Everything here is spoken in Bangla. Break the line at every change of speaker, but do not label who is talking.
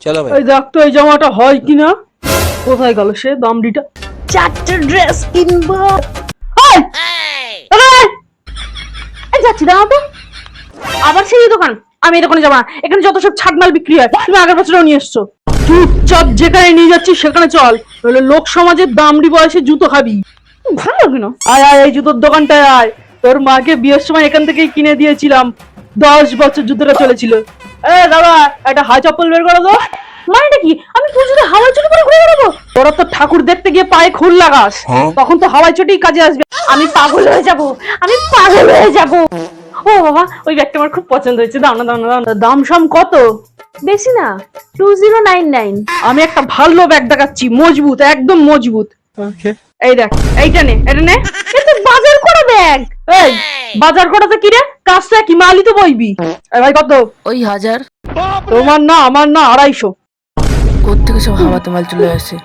चलो भाई।
এই দেখ তো এই জামাটা হয় কিনা। কোথায় গেল সে দামড়িটা? চারটে ড্রেস কিনবো। এই, এই, এই যাচ্ছি দাও তো। আবার সেই দোকান? আমি এই দোকানে যাবো না, এখানে যত সব ছাড়মাল বিক্রি হয় তুমি আগের বছরও নিয়ে এসছো। চুপচাপ যেখানে নিয়ে যাচ্ছি সেখানে চল, নইলে লোক সমাজের দামড়ি বয়সে জুতো খাবি। ভালো লাগে না। আয় আয় এই জুতোর দোকানটায় আয়, তোর মাকে বিয়ের সময় এখান থেকেই কিনে দিয়েছিলাম, 10 বছর জুতোটা চলেছিল। দাদা একটা হাই চপ্পল বের করো তো। মানেটা কি, আমি তোর জুতো হাওয়াই চটি করে ঘুরে বেড়াবো? তোরা তো ঠাকুর দেখতে গিয়ে পায়ে খুল লাগাস, তখন তো হাওয়াই চটি কাজে আসবে। আমি পাগল হয়ে যাব, আমি পাগল হয়ে যাব। ও বাবা, ওই ব্যাগটা আমার খুব পছন্দ হয়েছে, দাও না দাও না দাও না। দাম সাম কত? বেশি না, 2099। আমি একটা ভালো ব্যাগ দেখাচ্ছি, মজবুত, একদম মজবুত। এই দেখ, এইটা নে, এটা নে। এটা বাজার করা ব্যাগ। এই বাজার করাতে কি রে, কাজটা কি মালি তো বইবি। এই ভাই কত?
ওই 1000।
তোমার না আমার না 250।
কোত্থেকে সব হাওয়াতে মাল চলে আসে।